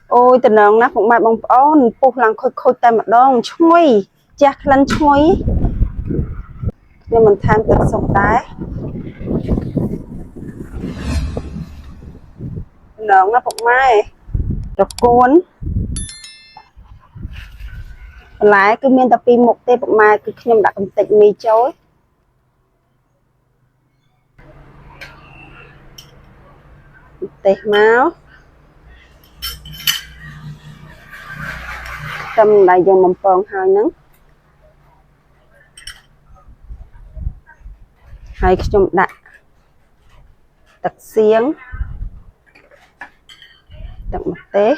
ôi từ nương nắp một mai bông ôn phục lăng khôi tay mặt đông chui chặt lăn chui nhưng mình tham từ sông tái nương nắp một mai rồi cuốn lái cứ miên tập pin một tê một mai cứ nhom đặt cầm tịch mì chối tê máu tâm lại dùng mầm phồng hai nắng hai nhom đặt đặt xiếng đặt một tê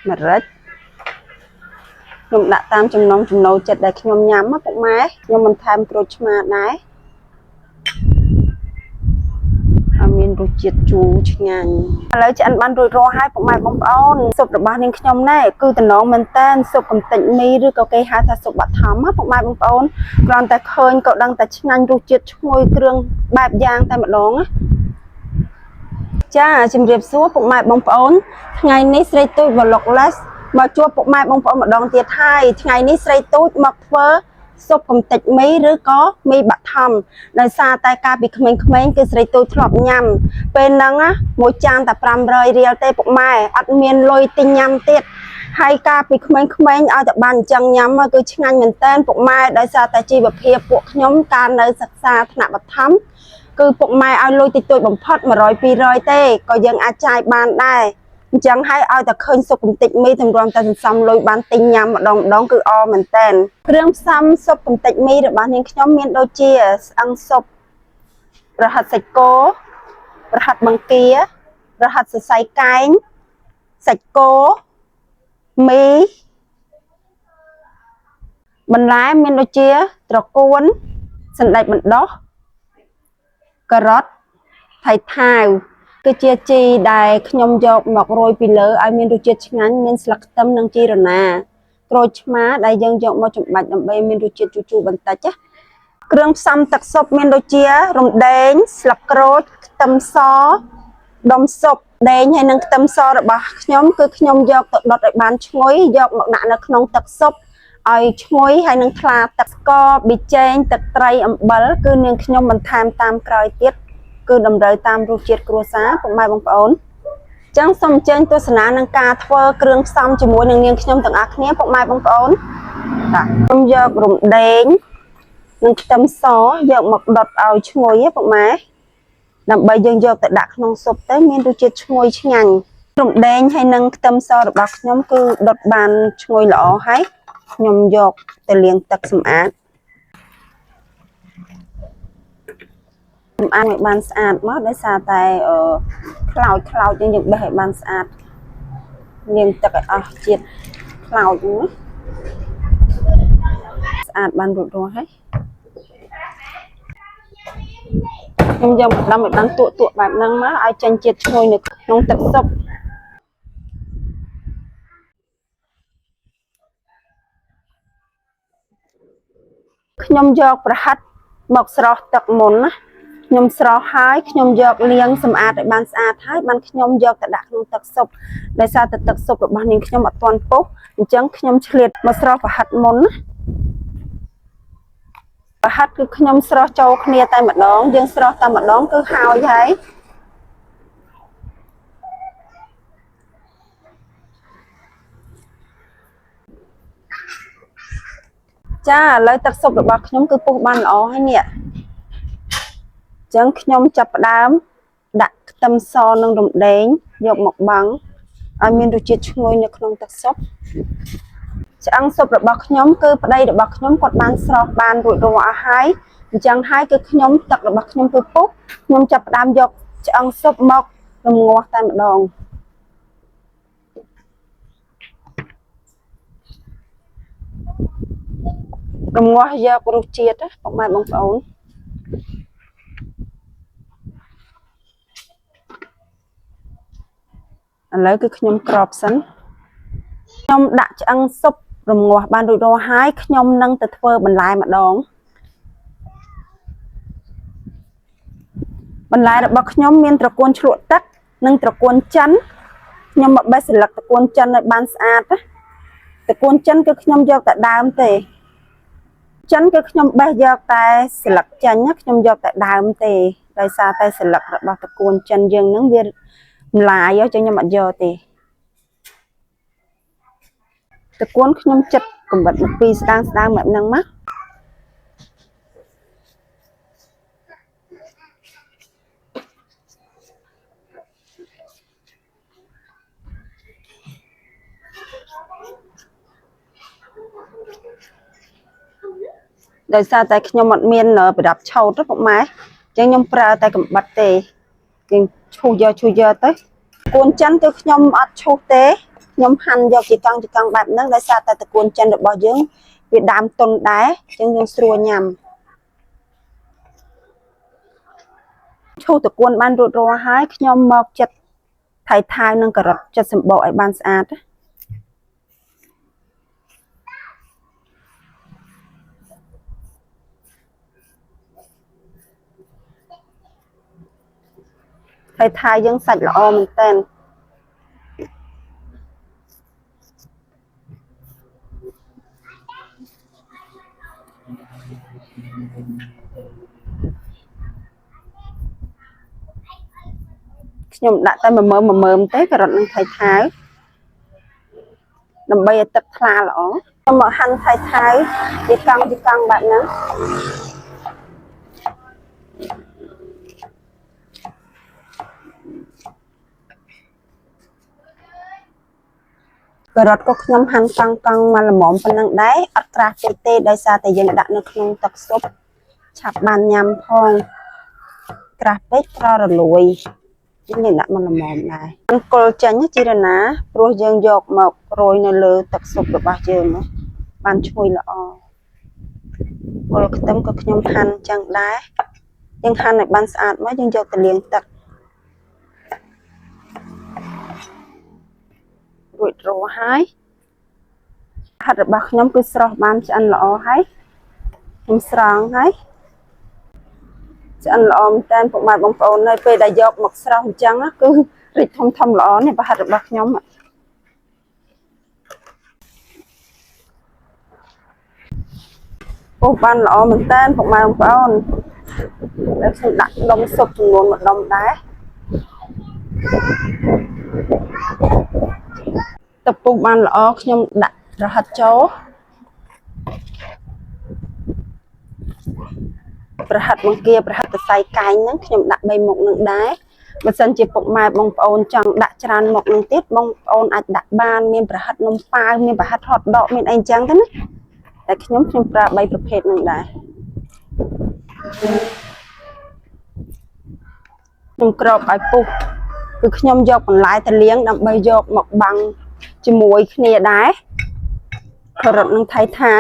mặt rách nhom đặt tam chấm nấu chật để nhom nhắm á cũng máy nhom mình tham crochet này miền ruột chiết chú ngàn lấy cho anh ban rồi hai của mày bông ôn sụp được bao nhiêu nhom này cứ từ nó mình tên sụp cầm tịnh mi rồi có cây hai ta sụp bát thắm á của mày bông ôn còn ta khơi cậu đang ta ngành ruột chiết ngôi kêu bạc giang tay mặt đón á cha chìm riệp xuống của mày bông ôn ngày ní xây tôi vào lọc lát mà chua của mày bông ôn một đòn tiệt hai ngày ní xây tôi mặc vớ sụp cầm tịch mấy đứa có mi bạc thầm đời xa tay ca bị khmeng cứ xây tôi thọp nhầm bên nắng á mỗi trang tập ram rơi riêu tê bụng mai ăn miên lôi tinh nhầm tiệt hai ca bị khmeng ở tập bàn chân nhắm mà cứ ngành mình tên bụng mai đời xa tay chi bậc hiệp buộc nhóm ca nơi sạch xa thạ bạc thắm cứ bụng mai ao lôi tịch tôi bấm phật mà rồi pi rồi tê có dân ai trai bàn đây chẳng hay ai ta khơi sụp cùng tịch mi thằng rong ta xong lôi bán tinh nhầm mà đồng đón cứ o mình tên riêng xăm sụp cùng tịch mi được bán những nhóm miên đôi chia ăn sụp rồi hạt sạch cố rồi hạt bằng kia rồi hạt sạch cánh sạch cố mi mình lái miên đôi chia rồi cuốn sẵn đầy mình đó cà rốt thay thao cứ chia chi đài nhom dọc mọc rồi bị lỡ ai miên đôi chia ngắn miên sặc tâm năng chi rồi nè rồi má đài dân dọc mà chụp bạch đầm bay miên đôi chia chu bẩn ta chắc kêu xăm tắc sop miên đôi chia rồng đen sặc rốt tâm xó đom sop đen hay năng tâm xó rồi bà nhóm cứ nhom dọc đọt lại bàn chuối dọc mọc nạn là nông tắc sop ai chuối hay năng thla tắc co bị chen tắc trai ẩm bẩn cứ nên nhom mình tham tam còi tiết cứ đầm rơi tam ruột chiết cua xá của mai bông ổn chẳng xong trên tôi sẽ năng ca thơ kêu xong chỉ muốn năng nhom từng ác nhé của mai bông ổn không giờ rụng đen năng tâm xó giờ mọc đọt ao chuối của máy làm bây giờ giờ tại đặt nông sụp tới miền ruột chiết chuối ngành rụng đen hay năng tâm xó được bạc nhóm cứ đọt bàn chuối lọ hay nhom dọc tại liền tật sầm ác ăn một bàn sạch mất để xả tay ở cloud cho những bể bàn sạch liền tật ở chiết cloud nữa sạch bàn rụt rồi hết nhưng giờ một năm một bàn tụ bài năng má ai chân chiết thôi được nông tật sốc nhom dọc hạt mọc sọt tật mồn á nhom sọ hái nhom dọc liêng sầm ạt để ban sạch hái ban nhom dọc tại đặt nông tật sụp để sao tật sụp được ban những nhom mặt toàn phố chẳng nhom liệt mà sọ và hạt mồn và hạt cứ nhom sọ châu kia tay mặt đón dương sọ tay mặt đón cứ hao vậy cha lấy tật sụp được bạc nhom cứ pu ban ó hay nè chẳng nhom chập đám đặt tâm so nâng đồng đen dọc một bằng ai miên được chiết ngôi nước nông tật sốc chẳng sụp được bạc nhóm cứ đây được bạc nhóm quạt ban sọt ban rồi đồ hái chẳng hai cái nhóm tật được bạc nhóm cứ phúc nhóm chập đám dọc chẳng sụp mọc đồng ngọt tay một đòn đồng ngọt dọc rồi chiết á bọc mai bông ổn lấy cái nhom crop sẵn nhom đặt ăn súp rồi ngồi ban đôi đo hái nhom nâng từ phơ bằng lại mà đón bằng lại được bậc nhom miên trà cuốn chuột tắt nâng trà cuốn chắn ខ្ញុំមកបេះស្លឹកតកួនចិនឲ្យបានស្អាតណាតកួនចិនគឺខ្ញុំយកតែដើមទេចិនគឺខ្ញុំបេះយកតែស្លឹកចាញ់ណាខ្ញុំយកតែដើមទេដោយសារតែស្លឹករបស់តកួនចិនយើងហ្នឹងវាម្លាយចឹងខ្ញុំអត់យកទេតកួនខ្ញុំចិត្តកំបិតពីស្ដាងបែបហ្នឹងមកដោយសារតែខ្ញុំអត់មានប្រដាប់ឆោតទេពុកម៉ែអញ្ចឹងខ្ញុំប្រើតែកំបិតទេយើងឈូសយកទៅតកួនចិនគឺខ្ញុំអត់ឈូសទេខ្ញុំហាន់យកជាកង់បែបហ្នឹងដោយសារតែតកួនចិនរបស់យើងវាដើមទុនដែរអញ្ចឹងយើងស្រួលញ៉ាំឈូសតកួនបានរួចរាល់ហើយខ្ញុំមកចិត្តថៃថៅនឹងការ៉ុតចិត្តសម្បកឲ្យបានស្អាតថៃយើងសាច់ល្អមែនតើខ្ញុំដាក់តែមើមទេការ៉ុតនឹងថៃថៅដើម្បីឲ្យទឹកថ្លាល្អខ្ញុំមកហាន់ថៃថៅជាកង់បែបហ្នឹងការ៉ុតក៏ខ្ញុំហាន់កង់មកល្មមប៉ុណ្ណឹងដែរអត់ក្រាស់ពេកទេដោយសារតែយើងដាក់នៅក្នុងទឹកស៊ុបឆាប់បានញ៉ាំផងក្រាស់ពេកប្ររលួយយើងដាក់មកល្មមដែរអង្គុលចាញ់ជីរណាព្រោះយើងយកមករោយនៅលើទឹកស៊ុបរបស់យើងបានឈ្ងុយល្អគល់ខ្ទឹមក៏ខ្ញុំហាន់ចឹងដែរយើងហាន់ឲ្យបានស្អាតមកយើងយកទៅលាងទឹករួចរាល់ហើយហាត់របស់ខ្ញុំគឺស្រស់បានឆ្អិនល្អហើយខ្ញុំស្រង់ហើយឆ្អិនល្អមែនតើពុកម៉ែបងប្អូននៅពេលដែលយកមកស្រស់អញ្ចឹងគឺរីកធំល្អនេះប្រហិតរបស់ខ្ញុំពុះបានល្អមែនតើពុកម៉ែបងប្អូនแล้วខ្ញុំដាក់ដុំស៊ុបចំនួន1ដុំដែរទឹកពុះបានល្អខ្ញុំដាក់ប្រហិតចូលប្រហិតបង្គាប្រហិតសរសៃកែងហ្នឹងខ្ញុំដាក់3មុខនឹងដែរបើសិនជាពុកម៉ែបងប្អូនចង់ដាក់ច្រើនមុខនឹងទៀតបងប្អូនអាចដាក់បានមានប្រហិតនំប៉ាវមានប្រហិតហត់ដកមានអីចឹងទៅណាតែខ្ញុំប្រើ3ប្រភេទនឹងដែរខ្ញុំក្របឲ្យពុះគឺខ្ញុំយកបន្លែទៅលាងដើម្បីយកមកបាំងជាមួយគ្នាដែរការ៉ុតនឹងថៃថៅ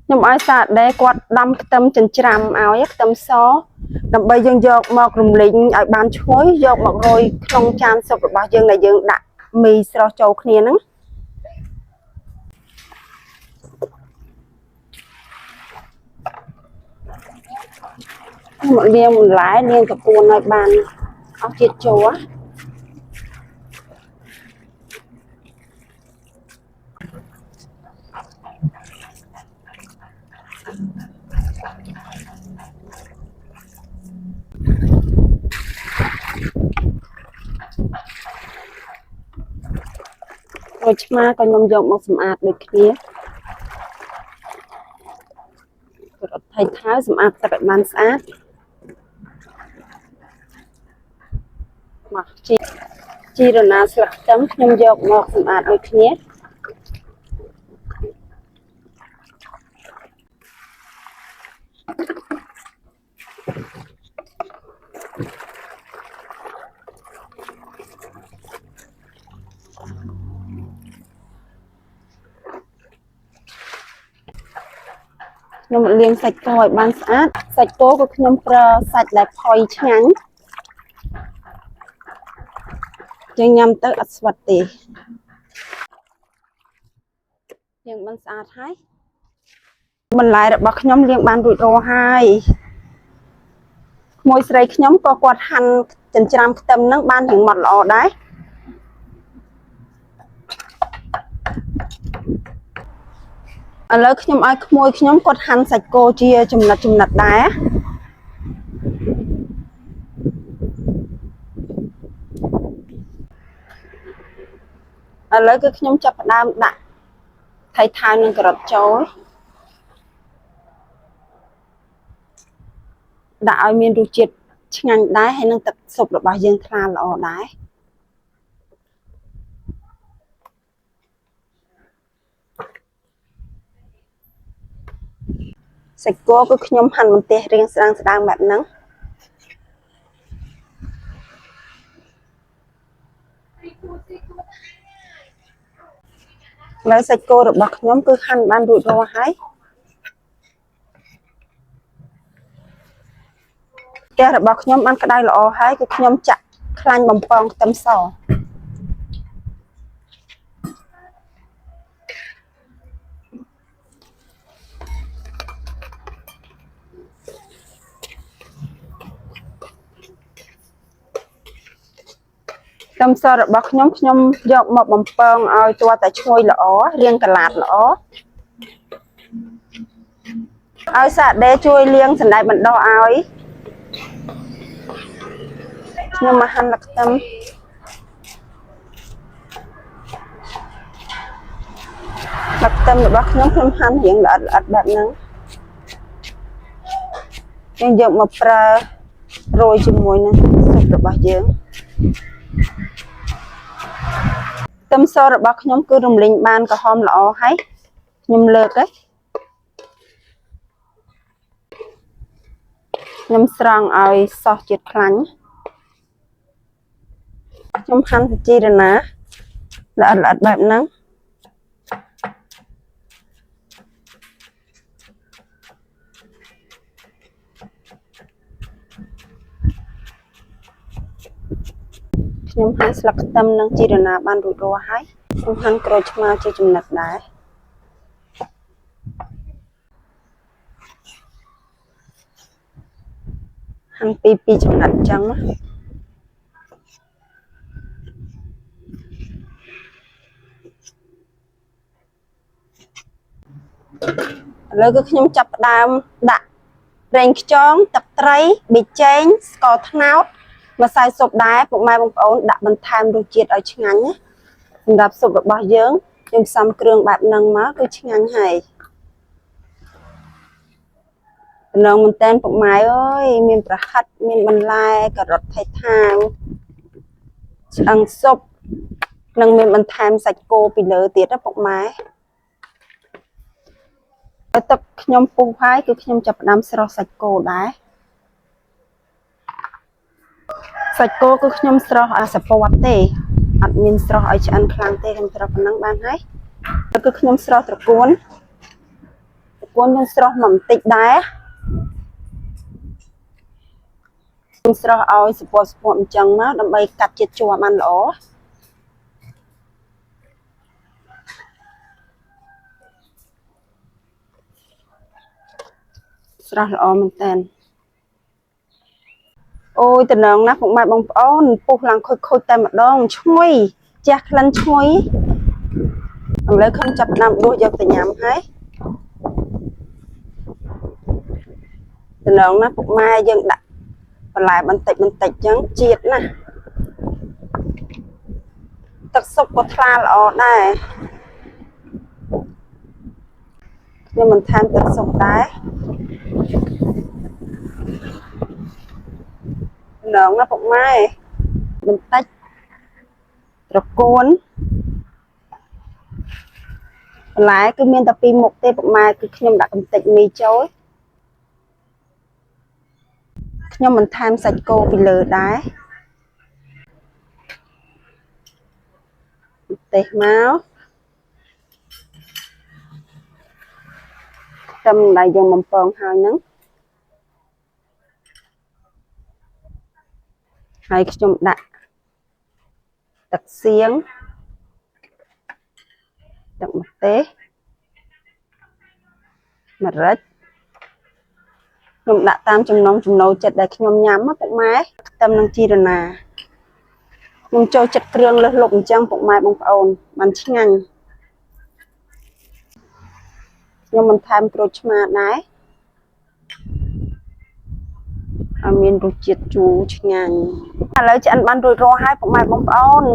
ខ្ញុំឲ្យសាដេគាត់ដាំខ្ទឹមចិញ្ច្រាំឲ្យខ្ទឹមសដើម្បីយើងយកម្ករំលីងឲ្យបានឈ្ងុយយកមករោយក្នុងចានស៊ុបរបស់យើងដែលយើងដាក់មីស្រស់ចូលគ្នាហ្នឹងមកលាងបន្លែលាងកពួនឲ្យបានអស់ជាតិចូលហើយឆ្មាក៏ខ្ញុំយកមកសម្អាតដូចគ្នារត់ថៃថៅសម្អាតទឹកឲ្យបានស្អាតមកជីរណាស្លឹកខ្ទឹមខ្ញុំយកមកសម្អាតឲ្យគ្នាខ្ញុំលាងសាច់គោឲ្យបានស្អាតសាច់គោក៏ខ្ញុំប្រើសាច់ដែលផុយឆ្ងាញ់យើងញ៉ាំទៅអត់ស្វិតទេលាងបានស្អាតហើយបន្លែរបស់ខ្ញុំលាងបានរួចរាល់ហើយ មួយស្រីខ្ញុំក៏គាត់ហាន់ចិញ្ច្រាំខ្ទឹមហ្នឹងបានរៀងម៉ត់ល្អដែរឥឡូវខ្ញុំឲ្យក្មួយខ្ញុំគាត់ហាន់សាច់គោជាចំណិតដែរឥឡូវគឺខ្ញុំចាប់ផ្ដើមដាក់ថៃថាវនិងការ៉ុតចូលដាក់ឲ្យមានរសជាតិឆ្ងាញ់ដែរហើយនឹងទឹកស៊ុបរបស់យើងថ្លាល្អដែរសាច់គោគឺខ្ញុំហាន់បន្ទះរាងស្ដើងបែបហ្នឹងហើយសាច់គោរបស់ខ្ញុំគឺហាន់បានរួចរាល់ហើយផ្ទះរបស់ខ្ញុំបានក្តៅល្អហើយគឺខ្ញុំចាក់ខ្លាញ់បំពងខ្ទឹមសខ្ទឹមសរបស់ខ្ញុំយកមកបំពងឲ្យទាល់តែឈ្ងុយល្អរាងកន្លាតល្អឲ្យសាដេជួយលាងសណ្តែកបណ្ដុះឲ្យខ្ញុំមកហាន់ខ្ទឹមរបស់ខ្ញុំហាន់រាងល្អិតបែបហ្នឹងយើងយកមកប្រើរោយជាមួយនឹងស៊ុបរបស់យើងខ្ទឹមសរបស់ខ្ញុំគឺរំលីងបានក្រហមល្អហើយខ្ញុំលើកខ្ញុំស្រង់ឲ្យសោះជាតិខ្លាញ់ខ្ញុំហាន់ជីរណាល្អិតបែបហ្នឹងខ្ញុំហាន់ស្លឹកខ្ទឹមនិងជីរណាបានរួចរាល់ហើយខ្ញុំហាន់ក្រូចឆ្មាជាចំណិតដែរហាន់ពីចំណិតអញ្ចឹងណាឥឡូវគឺខ្ញុំចាប់ផ្ដើមដាក់ប្រេងខ្យងទឹកត្រីប៊ីចេងស្ករត្នោតម្សៅស៊ុបដែរពុកម៉ែបងប្អូនដាក់បន្ថែមរសជាតិឲ្យឆ្ងាញ់ណាសម្រាប់ស៊ុបរបស់យើងខ្ញុំផ្សំគ្រឿងបែបហ្នឹងមកគឺឆ្ងាញ់ហើយដំណងមែនតែនពុកម៉ែអើយមានប្រហិតមានបន្លែការ៉ុតថៃថាវឆ្អឹងស៊ុបនិងមានបន្ថែមសាច់គោពីលើទៀតណាពុកម៉ែទឹកខ្ញុំពុះហើយគឺខ្ញុំចាប់ផ្ដើមស្រុះសាច់គោដែរសាច់គោគឺខ្ញុំស្រស់ឲ្យសពតទេអត់មានស្រស់ឲ្យឆ្អិនខ្លាំងទេខ្ញុំស្រស់ប៉ុណ្ណឹងបានហើយគឺខ្ញុំស្រស់ត្រកួនខ្ញុំស្រស់មកបន្តិចដែរខ្ញុំស្រស់ឲ្យសពតអញ្ចឹងមកដើម្បីកាត់ជាតិជ័របានល្អស្រស់ល្អមែនតើអូយតំណងណាស់ពុកម៉ែបងប្អូនពុះឡើងខូចតែម្ដងឈ្ងុយជះក្លិនឈ្ងុយឥឡូវខ្ញុំចាប់ផ្ដើមដួសយកទៅញ៉ាំហើយតំណងណាស់ពុកម៉ែយើងដាក់បន្លែបន្តិចចឹងជាតិណាទឹកស៊ុបក៏ថ្លាល្អដែរខ្ញុំបន្ថែមទឹកស៊ុបដែរតំណងណាពុកម៉ែបន្តិចត្រកួនបន្លែគឺមានតែពីរមុខទេពុកម៉ែគឺខ្ញុំដាក់បន្តិចមីចូលខ្ញុំបន្ថែមសាច់គោពីលើដែរទេសមកខ្ទឹមដែលយើងបំពងហើយហ្នឹងហើយខ្ញុំដាក់ទឹកសៀងទឹកម្ទេសម្រេច ខ្ញុំដាក់តាមចំណងចំណូលចិត្តដែលខ្ញុំញ៉ាំណាពុកម៉ែខ្ទឹមនិងជីរណាខ្ញុំចូលចិត្តគ្រឿងលើសលប់អញ្ចឹងពុកម៉ែបងប្អូនបានឆ្ងាញ់ខ្ញុំបន្ថែមក្រូចឆ្មាដែរឲ្យមានរសជាតិជូរឆ្ងាញ់ឥឡូវឆ្អិនបានរួចរាល់ហើយពុកម៉ែបងប្អូន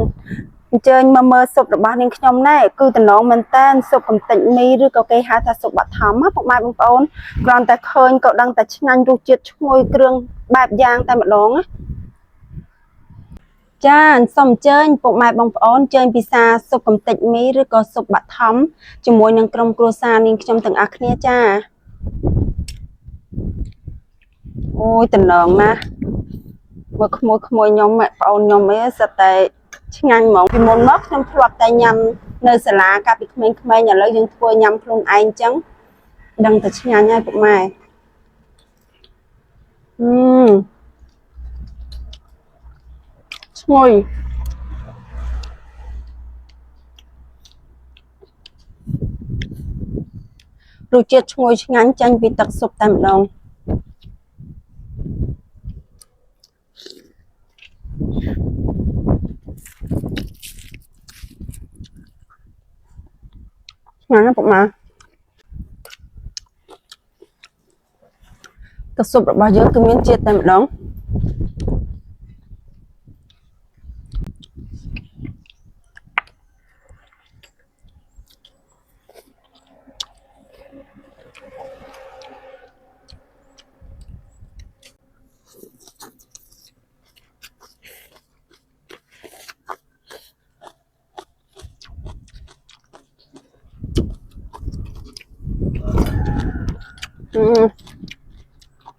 អញ្ជើញមកមើលស៊ុបរបស់នាងខ្ញុំណែគឺតំណងមែនតើស៊ុបកំទេចមីឬក៏គេហៅថាស៊ុបបឋមណាពុកម៉ែបងប្អូនគ្រាន់តែឃើញក៏ដឹងតែឆ្ងាញ់រសជាតិឈ្ងុយគ្រឿងបែបយ៉ាងតែម្ដងណាចាសូមអញ្ជើញពុកម៉ែបងប្អូនអញ្ជើញពិសាស៊ុបកំទេចមីឬក៏ស៊ុបបឋមជាមួយនឹងក្រុមគ្រួសារនាងខ្ញុំទាំងអស់គ្នាចាអូយតំណងណាមើលក្មួយខ្ញុំម៉ែប្អូនខ្ញុំអីសិតតែឆ្ងាញ់ហ្មងពីមុនមកខ្ញុំធ្លាប់តែញ៉ាំនៅសាលាកាលពីក្មេងៗឥឡូវយើងធ្វើញ៉ាំខ្លួនឯងអញ្ចឹងដឹងតែឆ្ងាញ់ហើយពុកម៉ែឈ្ងុយរសជាតិឈ្ងុយឆ្ងាញ់ចាញ់ពីទឹកស៊ុបតែម្ដងឆ្ងាញ់ណាស់ពុកម៉ែទឹកស៊ុបរបស់យើងគឺមានជាតិតែម្ដង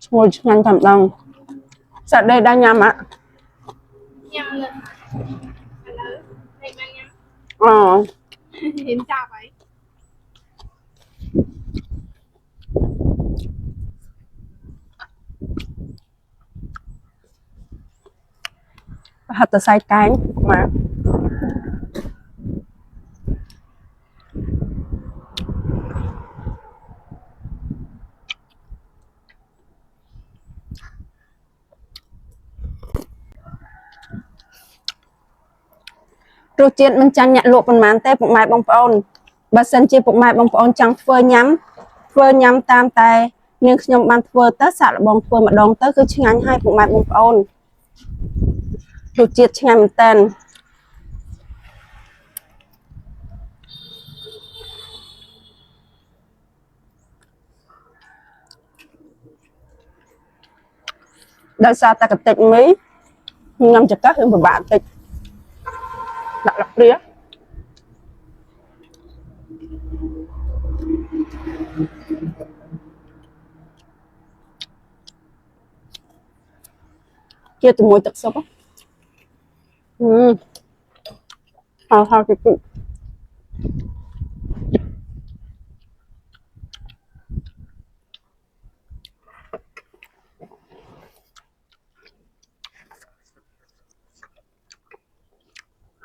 ឈ្ងុយឆ្ងាញ់តែម្ដងសាច់ដេកដែរញ៉ាំអត់ញ៉ាំលើឥឡូវដេកបានញ៉ាំអូហ៊ានចាប់ហើយហត់ទៅសាយកែងមករសជាតិមិនចាញ់អ្នកលក់ប៉ុន្មានទេពុកម៉ែបងប្អូនបើសិនជាពុកម៉ែបងប្អូនចង់ធ្វើញ៉ាំតាមតែនាងខ្ញុំបានធ្វើទៅសាកល្បងធ្វើម្ដងទៅគឺឆ្ងាញ់ហើយពុកម៉ែបងប្អូនរសជាតិឆ្ងាញ់មែនតើដោយសារតែកន្តិចមីញ៉ាំចង្កឹះគឺពិបាកបន្តិចដាក់ដាក់ព្រាជាជាមួយទឹកស៊ុបហើយតិច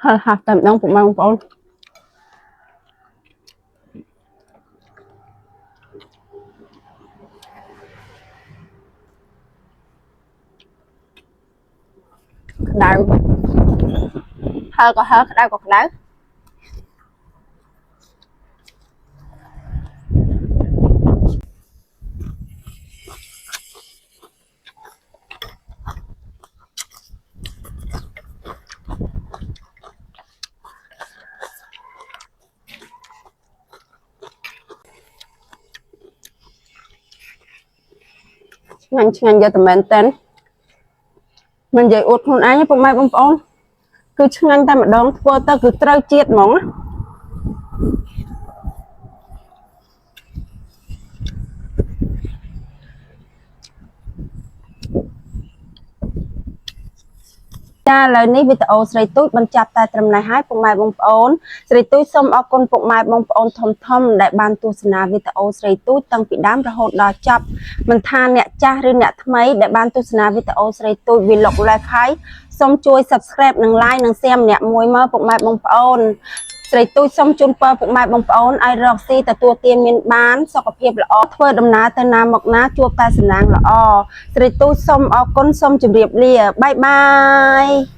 ហើយតែម្ដងពុកម៉ែបងប្អូនក្តៅហើក៏ហើក្តៅក៏ក្តៅឆ្ងាញ់យកតែមែនតើមិននិយាយអួតខ្លួនឯងទេពុកម៉ែបងប្អូនគឺឆ្ងាញ់តែម្ដងធ្វើទៅគឺត្រូវជាតិហ្មងចាឥឡូវនេះវីដេអូស្រីទូចបញ្ចប់តែត្រឹមនេះហើយពុកម៉ែបងប្អូនស្រីទូចសូមអរគុណពុកម៉ែបងប្អូនធំដែលបានទស្សនាវីដេអូស្រីទូចតាំងពីដើមរហូតដល់ចប់មិនថាអ្នកចាស់ឬអ្នកថ្មីដែលបានទស្សនាវីដេអូស្រីទូច Vlog Life ហើយសូមជួយ Subscribe និង Like និង Share ម្នាក់មួយមកពុកម៉ែបងប្អូន ស្រីទូចសូមជូនពរពុកម៉ែបងប្អូនឲ្យរកស៊ីទទួលទានមានបានសុខភាពល្អធ្វើដំណើរទៅណាមកណាជួបតែសំណាងល្អស្រីទូចសូមអរគុណសូមជម្រាបលាបាយបាយ